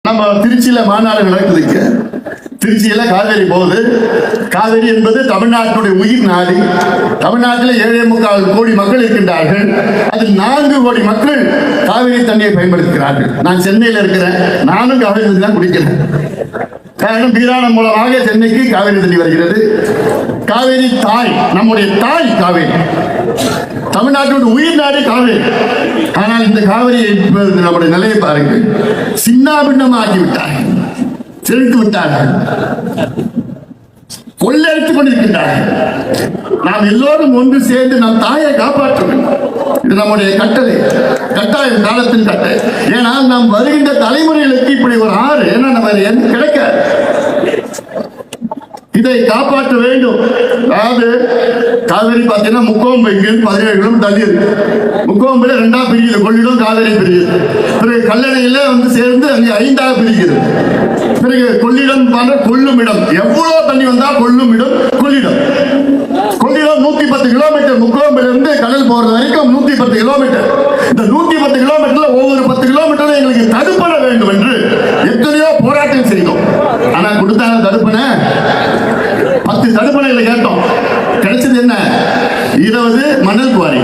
நம்ம திருச்சியில மாநாடு நடக்குதுங்க. திருச்சியில காவேரி போகுது. காவேரி என்பது தமிழ்நாட்டினுடைய உயிர் நாடி. தமிழ்நாட்டில் 7.25 கோடி மக்கள் இருக்கின்றார்கள். அதில் 4 கோடி மக்கள் காவேரி தண்ணியை பயன்படுத்துகிறார்கள். நான் சென்னையில் இருக்கிறேன், நானும் காவேரி தண்ணி தான் குடிக்கிறேன். காரணம் வீராணம் மூலமாக சென்னைக்கு காவேரி தண்ணி வருகிறது. காவேரி தாய், நம்முடைய தாய் காவேரி, தமிழ்நாட்டோட உயிர் நாடு காவேரி. ஆனால் இந்த காவிரியை நம்முடைய நிலையை பாருங்கள், சின்னாபின்னமாக்கி விட்டார்கள், செலுத்து விட்டார்கள், கொள்ளடித்துக் கொண்டிருக்கின்றார்கள். நாம் எல்லோரும் ஒன்று சேர்ந்து நம் தாயை காப்பாற்ற வேண்டும். இது நம்முடைய கட்டளை, கட்டாயம், காலத்தின் கட்டளை. ஏனால் நாம் வருகின்ற தலைமுறைகளுக்கு இப்படி ஒரு ஆறு ஏன்னா நம்ம கிடைக்க இதை காப்பாற்ற வேண்டும். அதாவது காவேரி பார்த்தீங்கன்னா முக்கோம்பு இங்கிருந்து 17 கிலோமீட்டர் தள்ளி இருக்கு. முக்கோம்புல 2ஆ பிரிக்குது, கொள்ளிடம் காவேரி பிரிக்குது. பிறகு கல்லணையில சேர்ந்து அங்கே 5ஆக பிரிக்குது. பிறகு கொள்ளிடம் கொள்ளும் இடம், எவ்வளவு தண்ணி வந்தா கொள்ளும் இடம் கொள்ளிடம். கொள்ளிடம் 110 கிலோமீட்டர், முக்கோம்பில இருந்து கடல் போறது வரைக்கும் 110 கிலோமீட்டர். இந்த 110 கிலோமீட்டர்ல ஒவ்வொரு 10 கிலோமீட்டர் எங்களுக்கு தடுப்பண வேண்டும் என்று எத்தனையோ போராட்டம் செய்தோம். ஆனா கொடுத்தாங்க தடுப்பணை, 10 தடுப்பணைகளை கேட்டோம். கிடைச்சது என்ன? 20 மணல் குவாரி.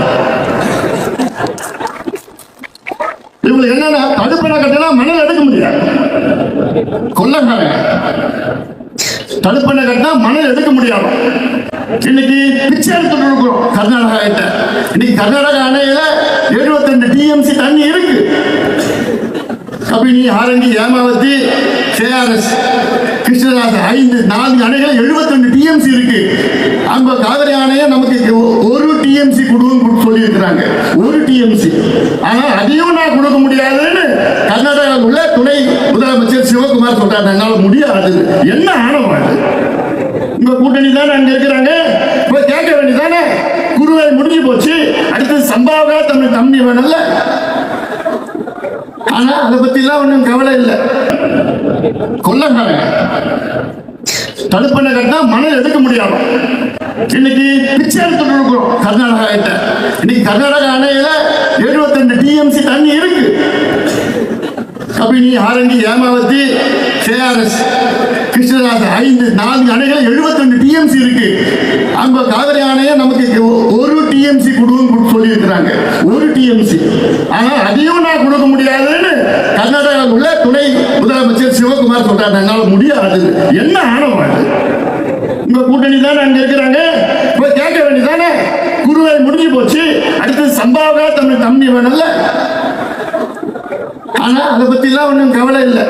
இவங்களுக்கு என்னன்னா தடுப்பணை கட்டினா மணல் எடுக்க முடியாது. கொள்ளக்காரங்க தடுப்பணை கட்டினா மணல் எடுக்க முடியாது. இன்னைக்கு பிச்சை எடுத்துட்டு இருக்கிறோம் கர்நாடகா கிட்ட. இன்னைக்கு கர்நாடகா அணையில 72 டிஎம்சி தண்ணி இருக்கு. கபினி, ஆரண்டி, ஏமாவதி, கேஆர்எஸ், கிருஷ்ணராஜ 4 அணைகள் 72 டிஎம்சி இருக்கு. அங்க காவிரி அணையை நமக்கு 1 டிஎம்சி கொடுன்னு சொல்லி இருக்கிறாங்க, 1 டிஎம்சி. ஆனா அதையும் நான் கொடுக்க முடியாதுன்னு கர்நாடகாவில் உள்ள துணை முதலமைச்சர் சிவகுமார் சொல்றாரு. என்னால முடியாது. என்ன ஆணவம்? உங்க கூட்டணி தானே அங்க இருக்கிறாங்க, போய் கேட்க வேண்டியதானே. குருவை முடிஞ்சு போச்சு, அடுத்து சம்பாவகா தமிழ் தம்பி வேணும்ல. ஆனா அதை பத்தி எல்லாம் ஒன்றும் கவலை இல்லை. கொள்ளக்காரங்க தடுப்பணை கட்டினா மணல் எடுக்க முடியாது. இன்னைக்கு பிச்சை எடுத்துட்டு இருக்கிறோம் கர்நாடகா கிட்ட. இன்னைக்கு கர்நாடகா அணையில 72 டிஎம்சி தண்ணி இருக்கு. கபினி, ஆரண்டி, ஏமாவதி, கேஆர்எஸ், கிருஷ்ணராஜ 4 அணைகள் 72 டிஎம்சி இருக்கு. அங்க காவிரி அணையை நமக்கு 1 டிஎம்சி கொடுன்னு சொல்லி இருக்கிறாங்க, 1 டிஎம்சி. ஆனா அதையும் நான் கொடுக்க முடியாதுன்னு கர்நாடகாவில் உள்ள துணை முதலமைச்சர் சிவகுமார் சொல்றாரு. என்னால முடியாது. என்ன ஆணவம்? உங்க கூட்டணி தானே அங்க இருக்கிறாங்க, போய் கேட்க வேண்டியதானே. குருவை முடிஞ்சு போச்சு, அடுத்து சம்பாவகா தமிழ் தம்பி வேணும்ல. ஆனா அதை பத்தி எல்லாம் ஒன்றும் கவலை இல்லை.